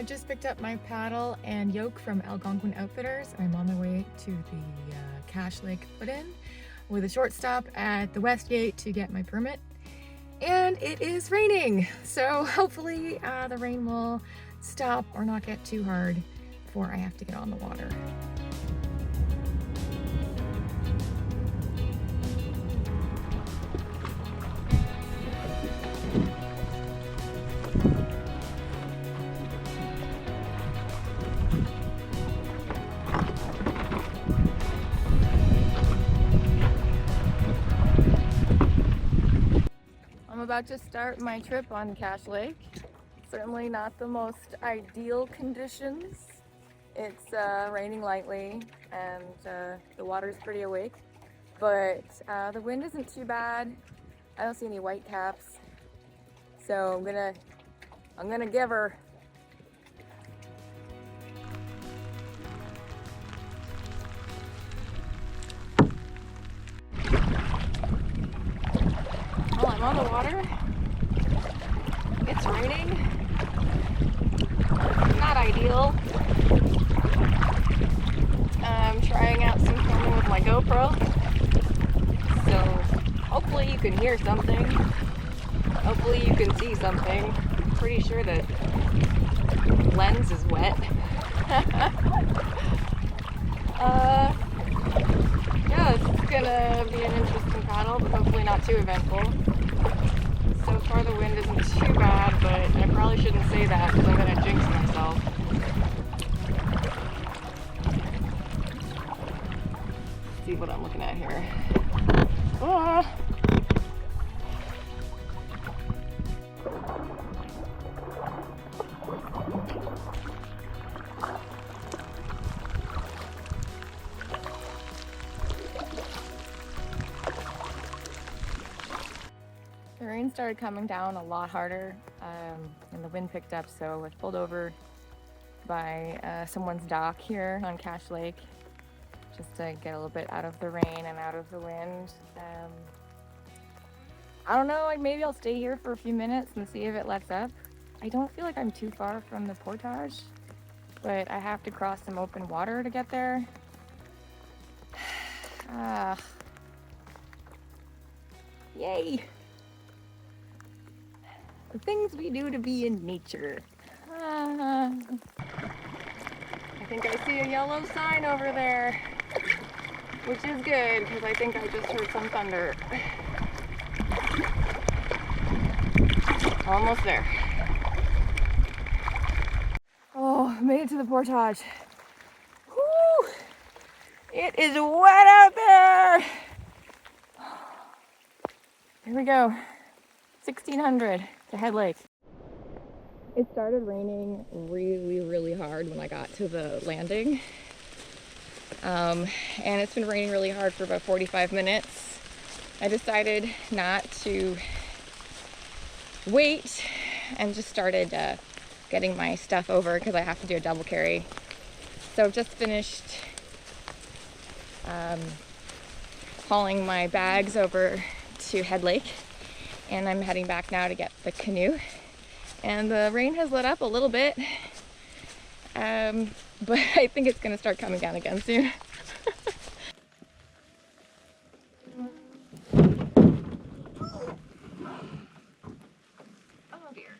I just picked up my paddle and yoke from Algonquin Outfitters. I'm on my way to the Cache Lake put-in with a short stop at the West Gate to get my permit. And it is raining, so hopefully the rain will stop or not get too hard before I have to get on the water. I'm about to start my trip on Cache Lake. Certainly not the most ideal conditions. It's raining lightly and the water's pretty awake, but the wind isn't too bad. I don't see any white caps, so I'm gonna give her. Well, I'm on the water. It's raining. Not ideal. I'm trying out some filming with my GoPro. So hopefully you can hear something. Hopefully you can see something. I'm pretty sure the lens is wet. Yeah, it's gonna be an interesting paddle, but hopefully not too eventful. So far the wind isn't too bad, but I probably shouldn't say that because I'm gonna jinx myself. Let's see what I'm looking at here. Ah. The rain started coming down a lot harder and the wind picked up, so I was pulled over by someone's dock here on Cache Lake just to get a little bit out of the rain and out of the wind. I don't know, maybe I'll stay here for a few minutes and see if it lets up. I don't feel like I'm too far from the Portage, but I have to cross some open water to get there. Yay! The things we do to be in nature. I think I see a yellow sign over there, which is good because I think I just heard some thunder. Almost there. Oh, made it to the Portage. Woo! It is wet out there. Here we go. 1600 to Head Lake. It started raining really hard when I got to the landing. And it's been raining really hard for about 45 minutes. I decided not to wait and just started getting my stuff over because I have to do a double carry. So I've just finished hauling my bags over to Head Lake. And I'm heading back now to get the canoe. And the rain has let up a little bit, but I think it's gonna start coming down again soon. Oh dear.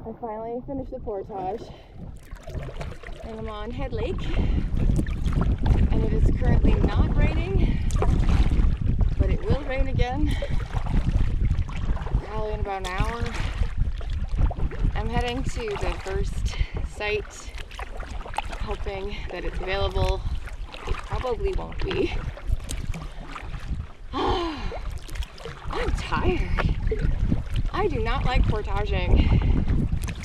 I finally finished the Portage and I'm on Head Lake, and it is currently not raining, but it will rain again probably in about an hour. I'm heading to the first site hoping that it's available. It probably won't be. I'm tired. I do not like portaging.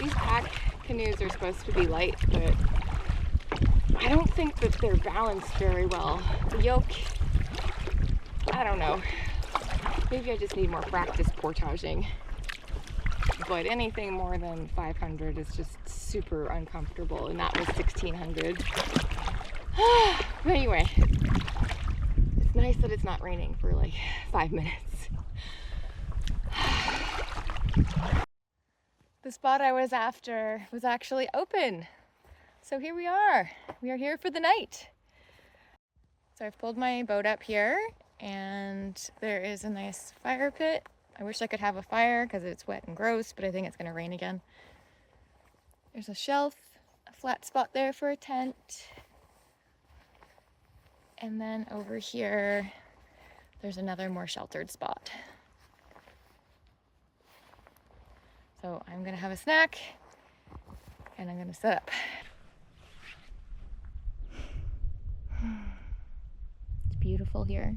These pack canoes are supposed to be light, but I don't think that they're balanced very well. The yoke, I don't know. Maybe I just need more practice portaging. But anything more than 500 is just super uncomfortable, and that was 1600. But anyway, it's nice that it's not raining for like 5 minutes. The spot I was after was actually open. So here we are. We are here for the night. So I've pulled my boat up here and there is a nice fire pit. I wish I could have a fire because it's wet and gross, but I think it's gonna rain again. There's a shelf, a flat spot there for a tent. And then over here, there's another more sheltered spot. So I'm gonna have a snack and I'm gonna set up. It's beautiful here.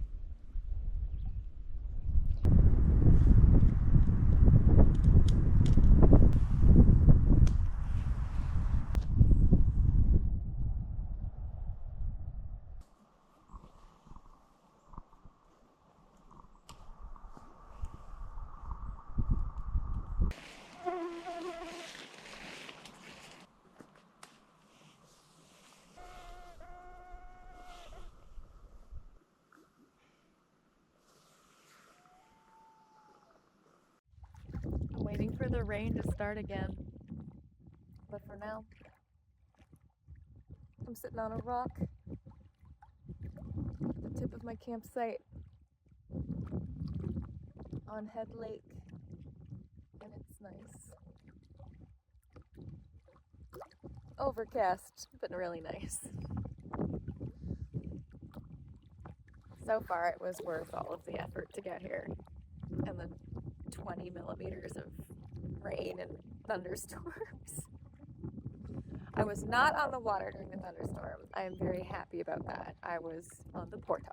I'm waiting for the rain to start again. But for now, I'm sitting on a rock at the tip of my campsite on Head Lake, and it's nice. Overcast, but really nice. So far it was worth all of the effort to get here, and the 20 millimeters of rain and thunderstorms. I was not on the water during the thunderstorm. I am very happy about that. I was on the Portage.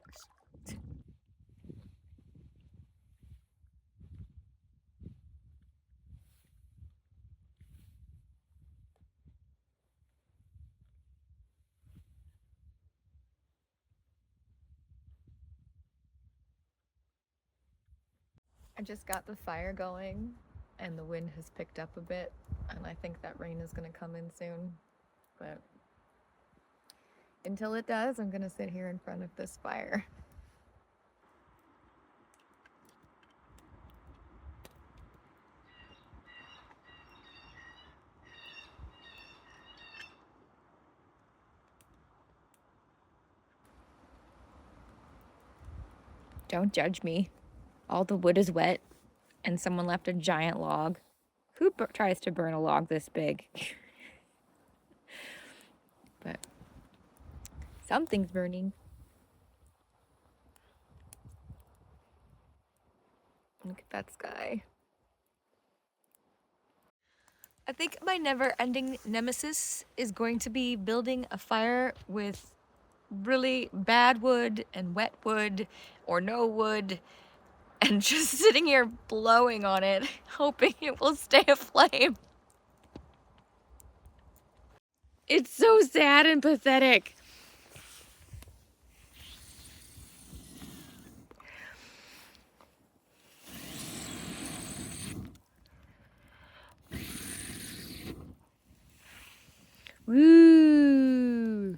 I just got the fire going and the wind has picked up a bit, and I think that rain is going to come in soon. But until it does, I'm going to sit here in front of this fire. Don't judge me. All the wood is wet and someone left a giant log. Who tries to burn a log this big? But something's burning. Look at that sky. I think my never-ending nemesis is going to be building a fire with really bad wood and wet wood or no wood and just sitting here blowing on it, hoping it will stay aflame. It's so sad and pathetic. Woo!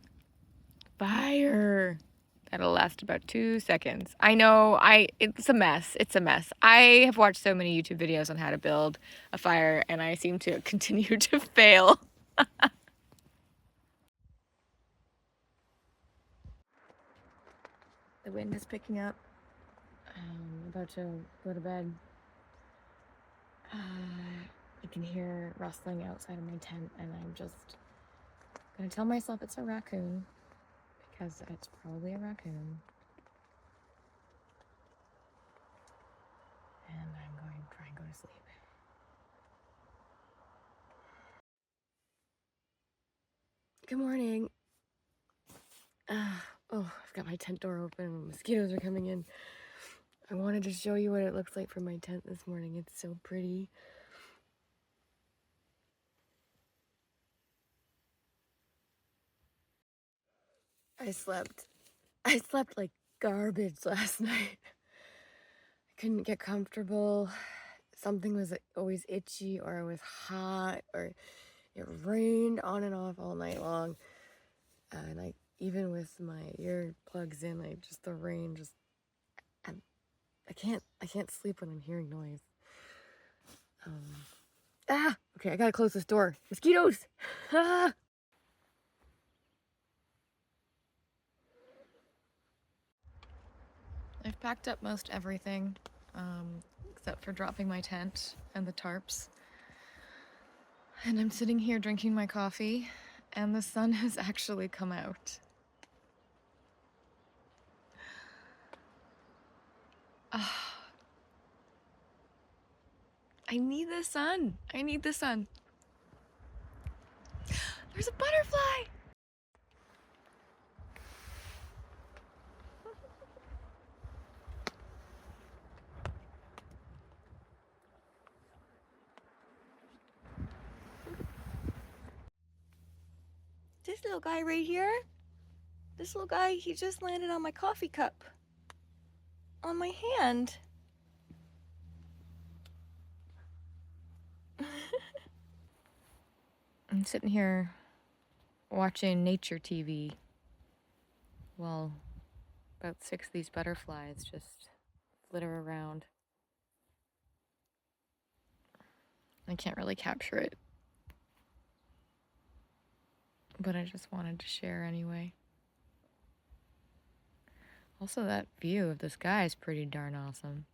Fire. That'll last about 2 seconds. I know, it's a mess. It's a mess. I have watched so many YouTube videos on how to build a fire, and I seem to continue to fail. The wind is picking up. I'm about to go to bed. I can hear rustling outside of my tent, and I'm just gonna tell myself it's a raccoon, because it's probably a raccoon. And I'm going to try and go to sleep. Good morning. I've got my tent door open. Mosquitoes are coming in. I wanted to show you what it looks like from my tent this morning. It's so pretty. I slept like garbage last night. I couldn't get comfortable. Something was always itchy, or it was hot, or it rained on and off all night long. And even with my earplugs in, the rain just, I can't sleep when I'm hearing noise. Okay, I gotta close this door. Mosquitoes! Ah! I've packed up most everything, except for dropping my tent and the tarps. And I'm sitting here drinking my coffee, and the sun has actually come out. I need the sun. I need the sun. There's a butterfly! This little guy right here, this little guy, he just landed on my coffee cup. On my hand. I'm sitting here watching nature TV while about 6 of these butterflies just flitter around. I can't really capture it, but I just wanted to share anyway. Also, that view of the sky is pretty darn awesome.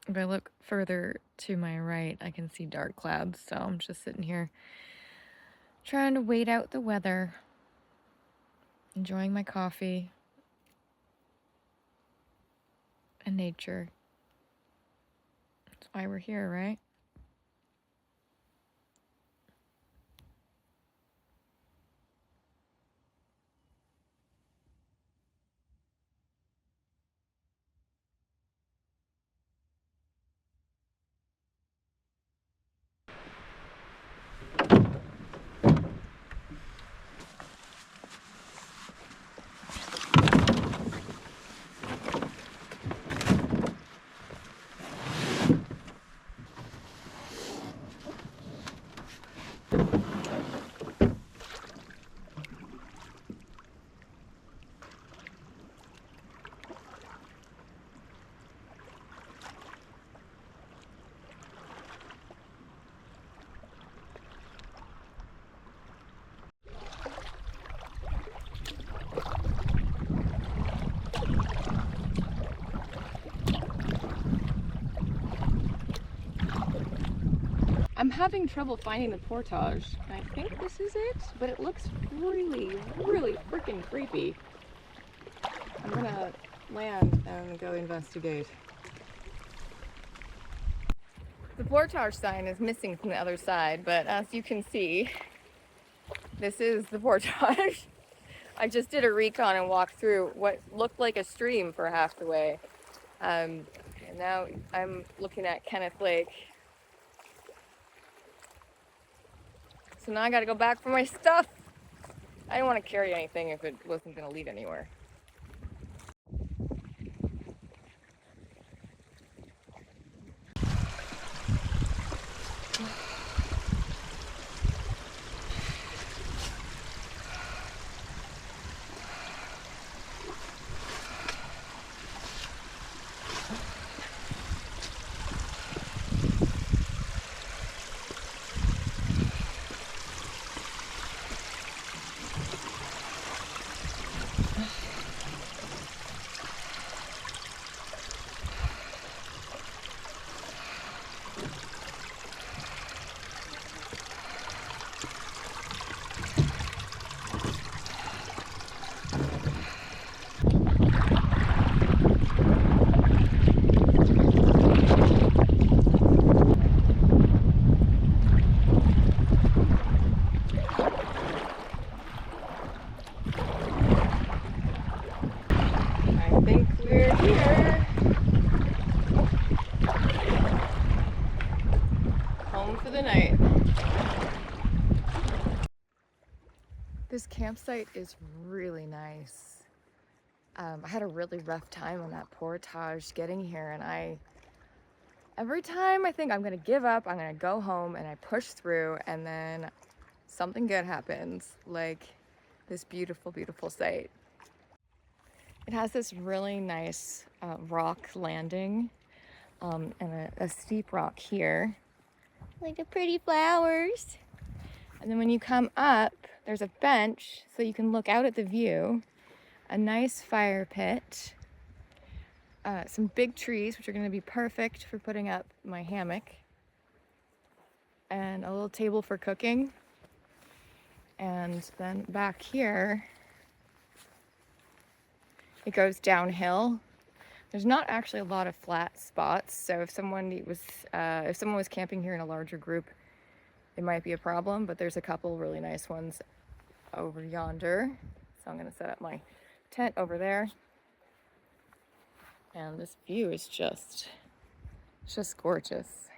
If I look further to my right, I can see dark clouds, so I'm just sitting here trying to wait out the weather, enjoying my coffee and nature. That's why we're here, right? I'm having trouble finding the Portage. I think this is it, but it looks really, really freaking creepy. I'm gonna land and go investigate. The Portage sign is missing from the other side, but as you can see, this is the Portage. I just did a recon and walked through what looked like a stream for half the way. And now I'm looking at Kenneth Lake. So now I gotta go back for my stuff. I didn't want to carry anything if it wasn't gonna lead anywhere. Home for the night. This campsite is really nice. I had a really rough time on that Portage getting here, and every time I think I'm gonna give up, I'm gonna go home, and I push through, and then something good happens, like this beautiful, beautiful site. It has this really nice rock landing and a steep rock here, like the pretty flowers. And then when you come up, there's a bench so you can look out at the view, a nice fire pit, some big trees, which are going to be perfect for putting up my hammock, and a little table for cooking. And then back here, it goes downhill. There's not actually a lot of flat spots, so if someone was camping here in a larger group, it might be a problem, but there's a couple really nice ones over yonder. So I'm gonna set up my tent over there. And this view is just gorgeous.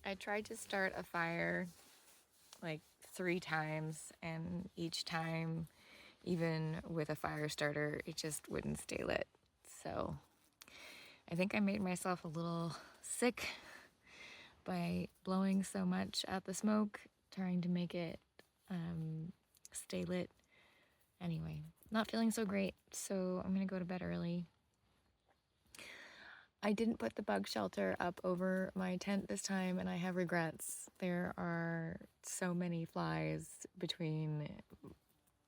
I tried to start a fire like 3 times, and each time, even with a fire starter, it just wouldn't stay lit. So I think I made myself a little sick by blowing so much at the smoke, trying to make it stay lit. Anyway, not feeling so great, so I'm gonna go to bed early. I didn't put the bug shelter up over my tent this time, and I have regrets. There are so many flies between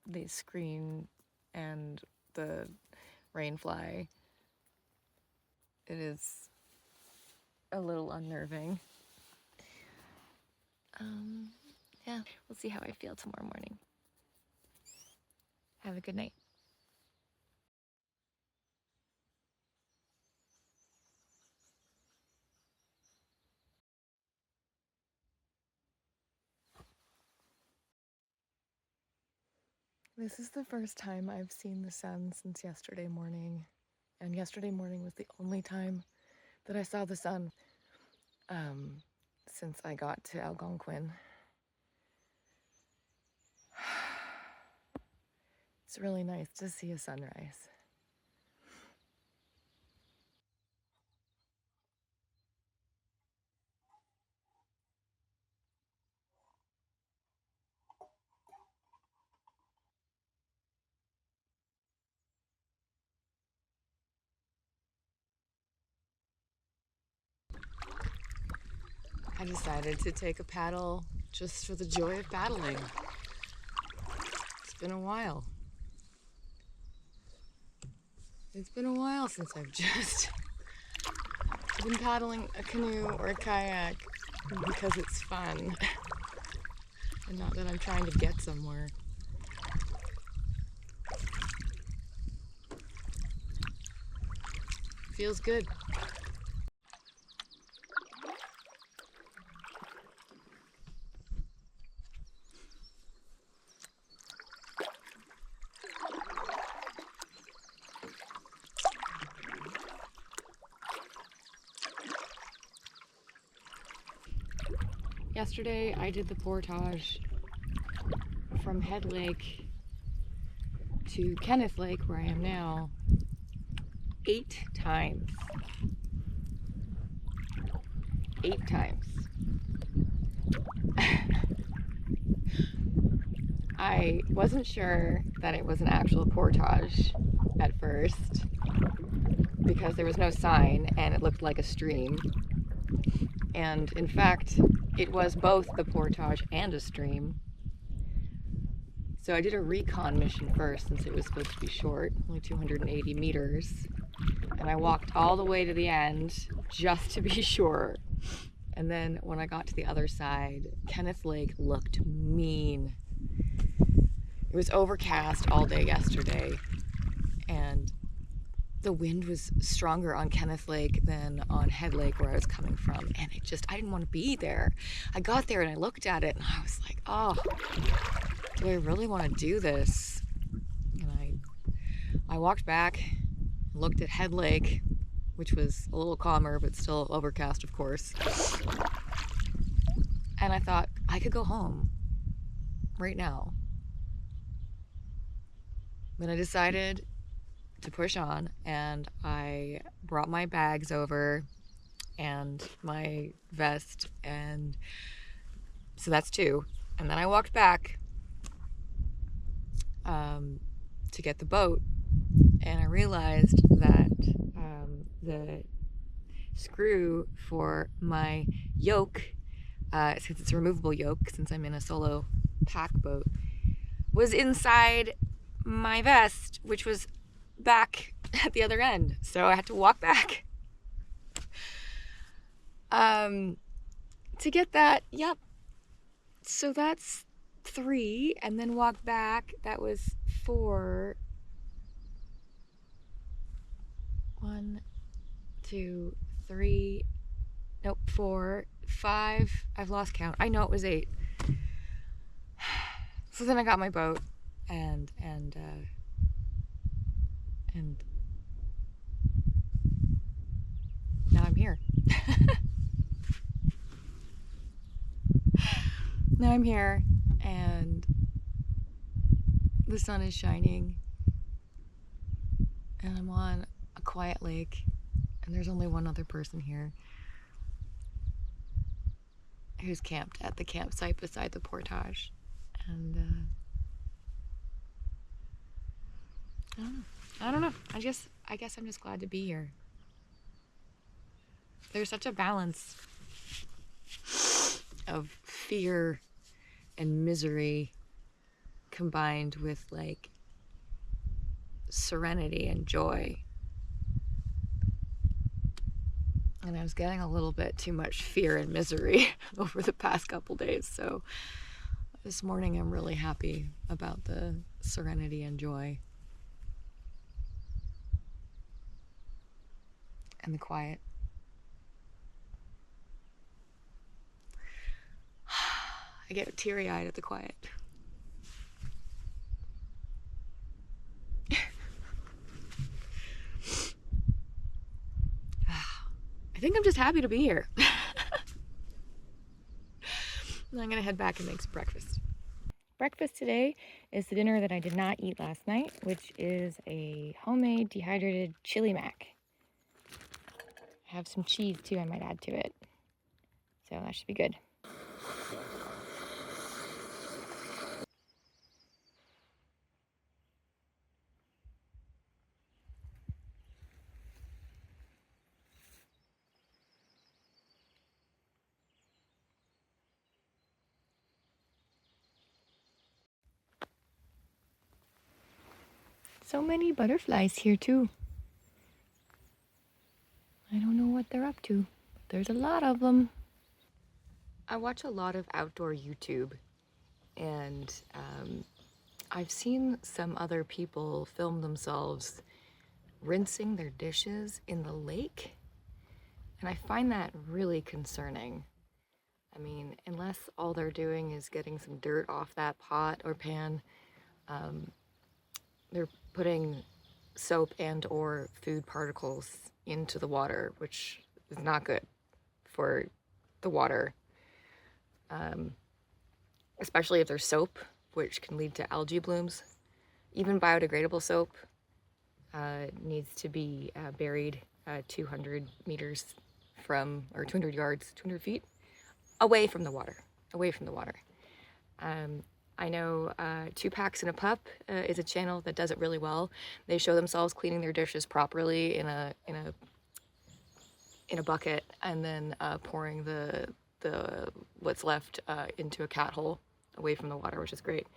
the screen and the rain fly. It is a little unnerving. Yeah, we'll see how I feel tomorrow morning. Have a good night. This is the first time I've seen the sun since yesterday morning, and yesterday morning was the only time that I saw the sun since I got to Algonquin. It's really nice to see a sunrise. I decided to take a paddle just for the joy of paddling. It's been a while. It's been a while since I've just been paddling a canoe or a kayak because it's fun and not that I'm trying to get somewhere. Feels good. Yesterday I did the Portage from Head Lake to Kenneth Lake, where I am now, 8 times. 8 times. I wasn't sure that it was an actual portage at first because there was no sign and it looked like a stream. And in fact, it was both the portage and a stream. So I did a recon mission first since it was supposed to be short, only 280 meters. And I walked all the way to the end just to be sure. And then when I got to the other side, Kenneth Lake looked mean. It was overcast all day yesterday, and the wind was stronger on Kenneth Lake than on Head Lake where I was coming from. And I didn't want to be there. I got there and I looked at it and I was like, oh, do I really want to do this? And I walked back, looked at Head Lake, which was a little calmer, but still overcast, of course. And I thought, I could go home right now. Then I decided to push on, and I brought my bags over and my vest, and so that's 2. And then I walked back to get the boat, and I realized that the screw for my yoke, since it's a removable yoke, since I'm in a solo pack boat, was inside my vest, which was back at the other end. So I had to walk back to get that. Yep. So that's 3, and then walk back. That was 4. 1, 2, 3. Nope, 4, 5. I've lost count. I know it was 8. So then I got my boat and now I'm here. Now I'm here, and the sun is shining, and I'm on a quiet lake, and there's only one other person here who's camped at the campsite beside the portage. And I don't know. I guess I'm just glad to be here. There's such a balance of fear and misery combined with like serenity and joy. And I was getting a little bit too much fear and misery over the past couple days. So this morning I'm really happy about the serenity and joy. And the quiet. I get teary-eyed at the quiet. I think I'm just happy to be here. I'm gonna head back and make some breakfast. Breakfast today is the dinner that I did not eat last night, which is a homemade dehydrated chili mac. I have some cheese too, I might add to it. So that should be good. So many butterflies here too. I don't know what they're up to, but there's a lot of them. I watch a lot of outdoor YouTube, and I've seen some other people film themselves rinsing their dishes in the lake, and I find that really concerning. I mean, unless all they're doing is getting some dirt off that pot or pan, they're putting soap and or food particles into the water, which is not good for the water. Especially if there's soap, which can lead to algae blooms. Even biodegradable soap needs to be buried 200 meters from, or 200 yards, 200 feet away from the water, I know Two Packs and a Pup is a channel that does it really well. They show themselves cleaning their dishes properly in a bucket, and then pouring the what's left into a cat hole away from the water, which is great.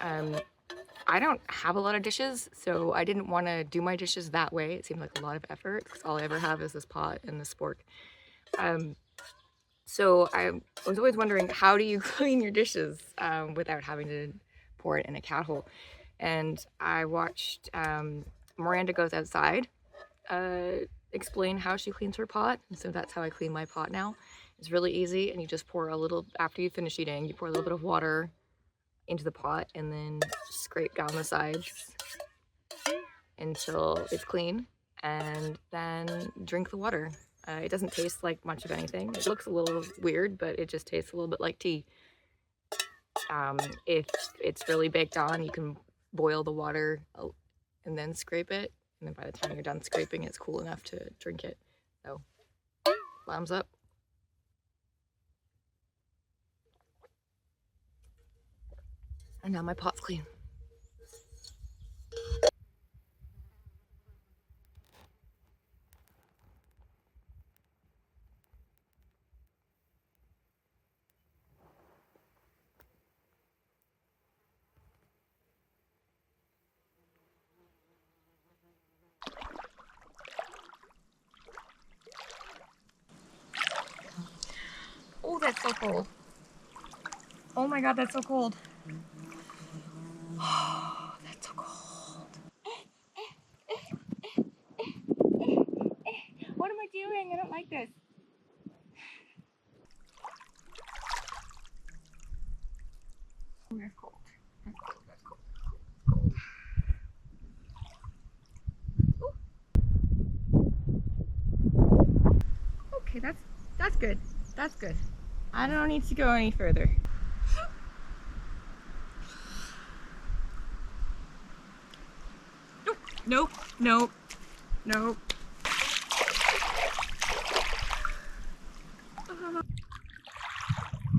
I don't have a lot of dishes, so I didn't want to do my dishes that way. It seemed like a lot of effort because all I ever have is this pot and this fork. So I was always wondering, how do you clean your dishes without having to pour it in a cat hole? And I watched Miranda Goes Outside explain how she cleans her pot, and so that's how I clean my pot now. It's really easy, and you just pour a little, after you finish eating, you pour a little bit of water into the pot and then scrape down the sides until it's clean, and then drink the water. It doesn't taste like much of anything. It looks a little weird, but it just tastes a little bit like tea. If it's really baked on, you can boil the water and then scrape it, and then by the time you're done scraping, it's cool enough to drink it. So, thumbs up. And now my pot's clean. Oh, that's so cold. Oh my god, that's so cold. Oh, that's so cold. What am I doing? I don't like this. Oh, that's cold. That's cold. That's cold. Cold. Okay, that's good. That's good. I don't need to go any further. Nope. Nope. Nope.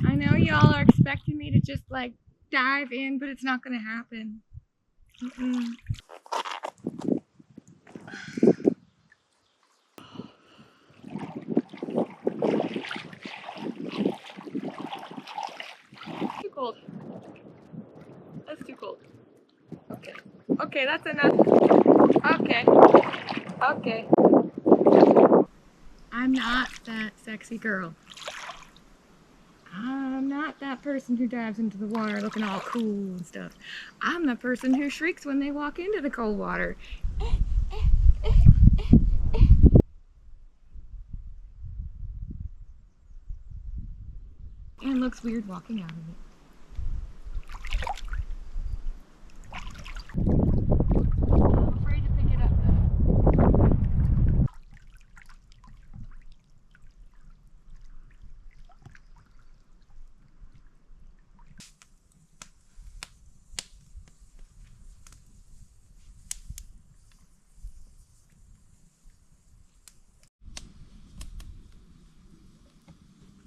I know y'all are expecting me to just like dive in, but it's not gonna happen. Too cold. That's too cold. Okay. Okay, that's enough. Okay. Okay. I'm not that sexy girl. I'm not that person who dives into the water looking all cool and stuff. I'm the person who shrieks when they walk into the cold water. And looks weird walking out of it. I'm afraid to pick it up though.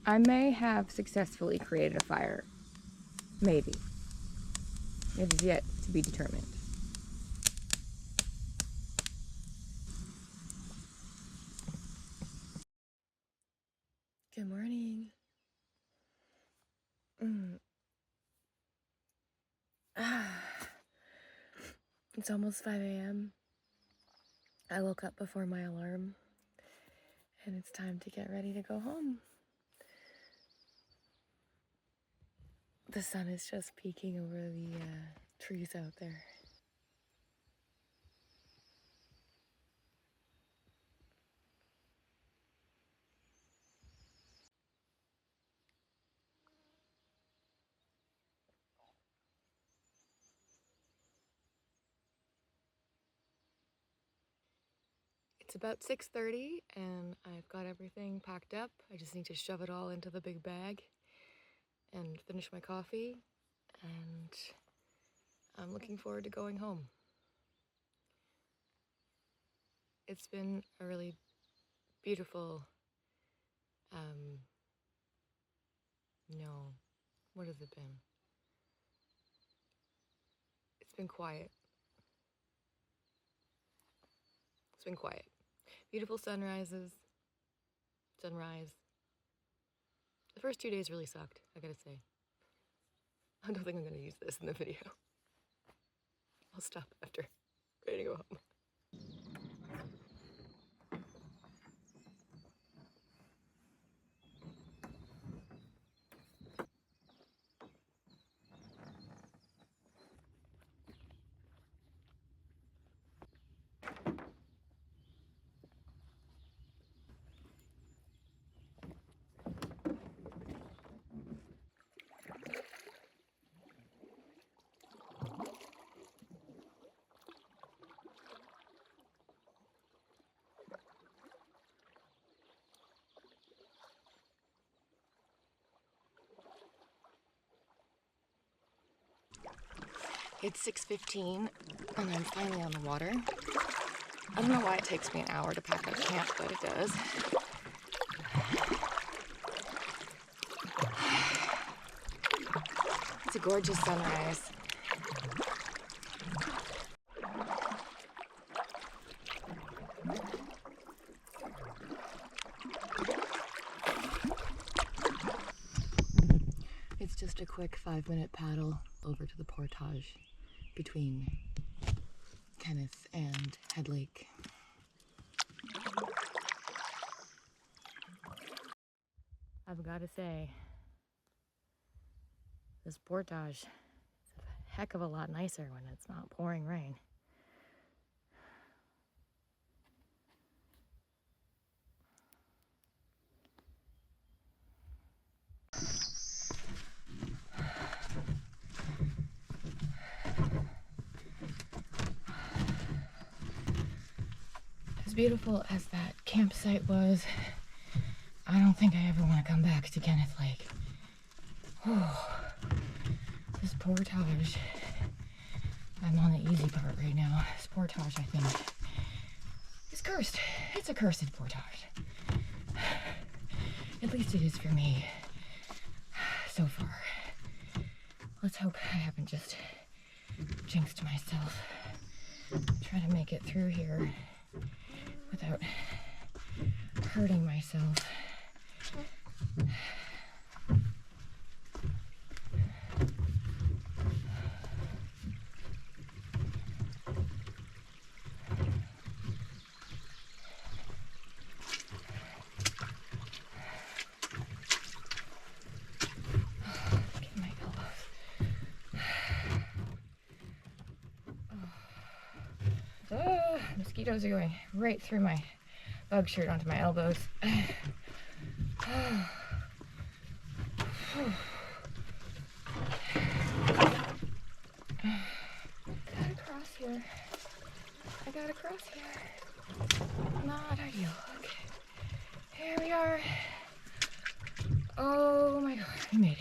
I may have successfully created a fire. Maybe. It is yet to be determined. Good morning. It's almost 5 a.m. I woke up before my alarm, and it's time to get ready to go home. The sun is just peeking over the trees out there. It's about 6:30 and I've got everything packed up. I just need to shove it all into the big bag and finish my coffee, and I'm looking forward to going home. It's been a really beautiful, no, what has it been? been quiet. It's been quiet. Beautiful sunrises, sunrise. The first 2 days really sucked, I gotta say. I don't think I'm gonna use this in the video. I'll stop after. Ready to go home. It's 6:15 and I'm finally on the water. I don't know why it takes me an hour to pack up camp, but it does. It's a gorgeous sunrise. It's just a quick 5-minute paddle over to the Portage between Kenneth and Head Lake. I've got to say, this Portage is a heck of a lot nicer when it's not pouring rain. As beautiful as that campsite was, I don't think I ever want to come back to Kenneth Lake. Oh, this Portage. I'm on the easy part right now. This Portage, I think, is cursed. It's a cursed Portage. At least it is for me so far. Let's hope I haven't just jinxed myself. Try to make it through here without hurting myself. Get my elbows. Oh, mosquitoes are going right through my bug shirt onto my elbows. Gotta cross here. I gotta cross here. Not ideal. Okay. Here we are. Oh my god, we made it.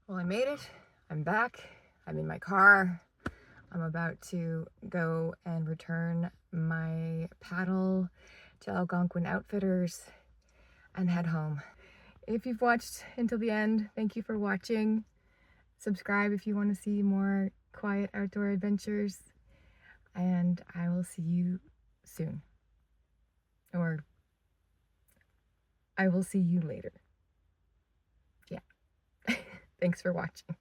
Well, I made it. I'm back. I'm in my car. I'm about to go and return my paddle to Algonquin Outfitters and head home. If you've watched until the end, thank you for watching. Subscribe if you want to see more quiet outdoor adventures. And I will see you soon. Or I will see you later. Yeah. Thanks for watching.